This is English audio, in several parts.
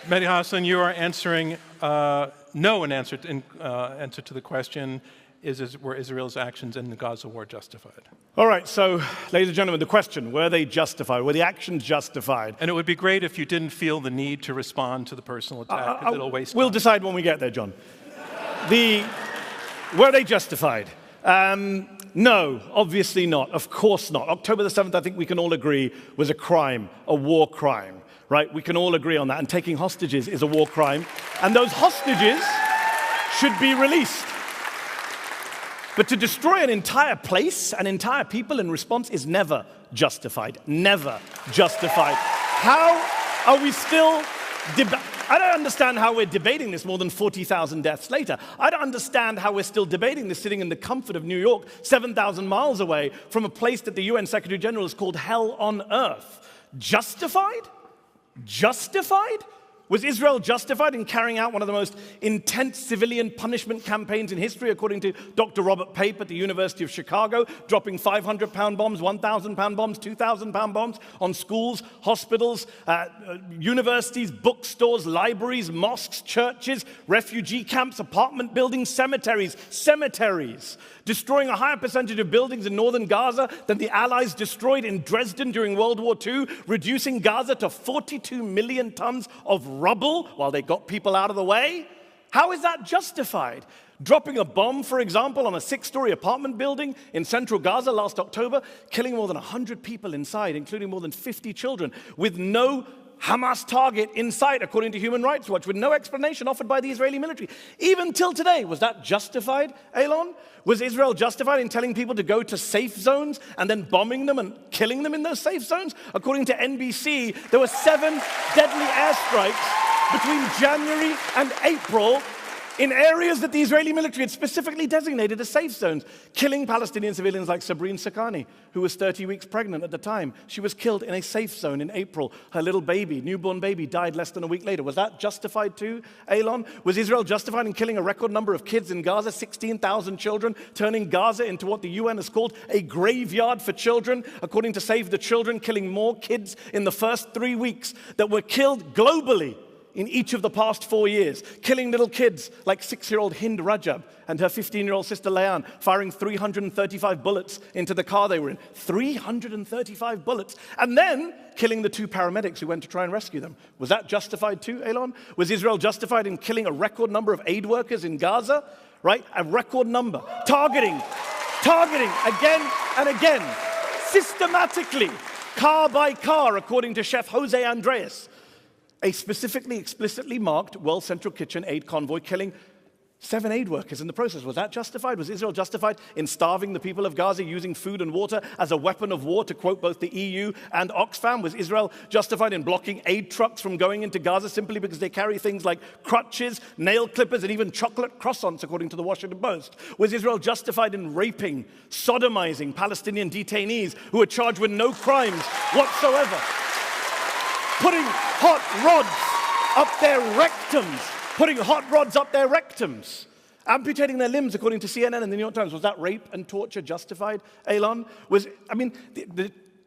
Mehdi Hassan, you are answering no in answer to the question, were Israel's actions in the Gaza war justified? All right, so, ladies and gentlemen, the question, were they justified? Were the actions justified? And it would be great if you didn't feel the need to respond to the personal attack, because it'll waste time. We'll decide when we get there, John. Were they justified? No, obviously not. Of course not. October the 7th, I think we can all agree, was a crime, a war crime, right? We can all agree on that. And taking hostages is a war crime. And those hostages should be released. But to destroy an entire place, an entire people in response is never justified. Never justified. How are we still I don't understand how we're debating this more than 40,000 deaths later. I don't understand how we're still debating this sitting in the comfort of New York, 7,000 miles away from a place that the UN Secretary General has called hell on earth. Justified? Justified? Was Israel justified in carrying out one of the most intense civilian punishment campaigns in history, according to Dr. Robert Pape at the University of Chicago, dropping 500-pound bombs, 1,000-pound bombs, 2,000-pound bombs on schools, hospitals, universities, bookstores, libraries, mosques, churches, refugee camps, apartment buildings, cemeteries, destroying a higher percentage of buildings in northern Gaza than the Allies destroyed in Dresden during World War II, reducing Gaza to 42 million tons of rubble while they got people out of the way? How is that justified? Dropping a bomb, for example, on a 6-story apartment building in central Gaza last October, killing more than 100 people inside, including more than 50 children, with no Hamas target in sight, according to Human Rights Watch, with no explanation offered by the Israeli military. Even till today, was that justified, Elon? Was Israel justified in telling people to go to safe zones and then bombing them and killing them in those safe zones? According to NBC, there were 7 deadly airstrikes between January and April in areas that the Israeli military had specifically designated as safe zones, killing Palestinian civilians like Sabrine Sakani, who was 30 weeks pregnant at the time. She was killed in a safe zone in April. Her little baby, newborn baby, died less than a week later. Was that justified too, Elon? Was Israel justified in killing a record number of kids in Gaza, 16,000 children, turning Gaza into what the UN has called a graveyard for children, according to Save the Children, killing more kids in the first 3 weeks that were killed globally in each of the past 4 years, killing little kids like 6-year-old Hind Rajab and her 15-year-old sister Leanne, firing 335 bullets into the car they were in. 335 bullets. And then killing the 2 paramedics who went to try and rescue them. Was that justified too, Elon? Was Israel justified in killing a record number of aid workers in Gaza? Right? A record number. Targeting again and again, systematically, car by car, according to Chef Jose Andres. A specifically, explicitly marked World Central Kitchen aid convoy killing 7 aid workers in the process. Was that justified? Was Israel justified in starving the people of Gaza, using food and water as a weapon of war, to quote both the EU and Oxfam? Was Israel justified in blocking aid trucks from going into Gaza simply because they carry things like crutches, nail clippers, and even chocolate croissants, according to the Washington Post? Was Israel justified in raping, sodomizing Palestinian detainees who were charged with no crimes whatsoever? Putting hot rods up their rectums, amputating their limbs, according to CNN and the New York Times. Was that rape and torture justified, Elon?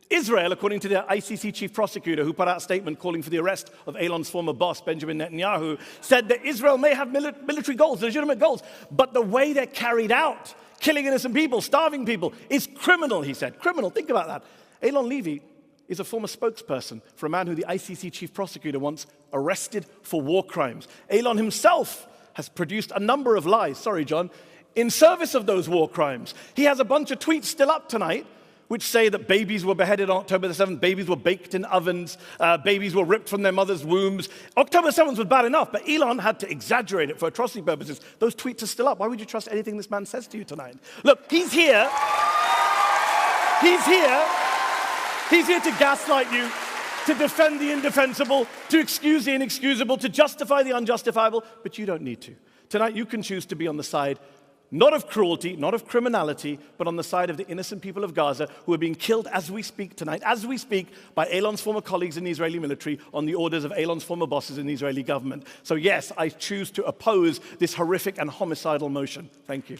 Israel, according to the ICC chief prosecutor, who put out a statement calling for the arrest of Elon's former boss, Benjamin Netanyahu, said that Israel may have military goals, legitimate goals, but the way they're carried out, killing innocent people, starving people, is criminal, he said. Criminal, think about that. Elon Levy is a former spokesperson for a man who the ICC chief prosecutor once arrested for war crimes. Elon himself has produced a number of lies, sorry, John, in service of those war crimes. He has a bunch of tweets still up tonight which say that babies were beheaded on October the 7th, babies were baked in ovens, babies were ripped from their mother's wombs. October 7th was bad enough, but Elon had to exaggerate it for atrocity purposes. Those tweets are still up. Why would you trust anything this man says to you tonight? Look, he's here. He's here to gaslight you, to defend the indefensible, to excuse the inexcusable, to justify the unjustifiable, but you don't need to. Tonight you can choose to be on the side not of cruelty, not of criminality, but on the side of the innocent people of Gaza who are being killed as we speak tonight, as we speak, by Elon's former colleagues in the Israeli military on the orders of Elon's former bosses in the Israeli government. So yes, I choose to oppose this horrific and homicidal motion. Thank you.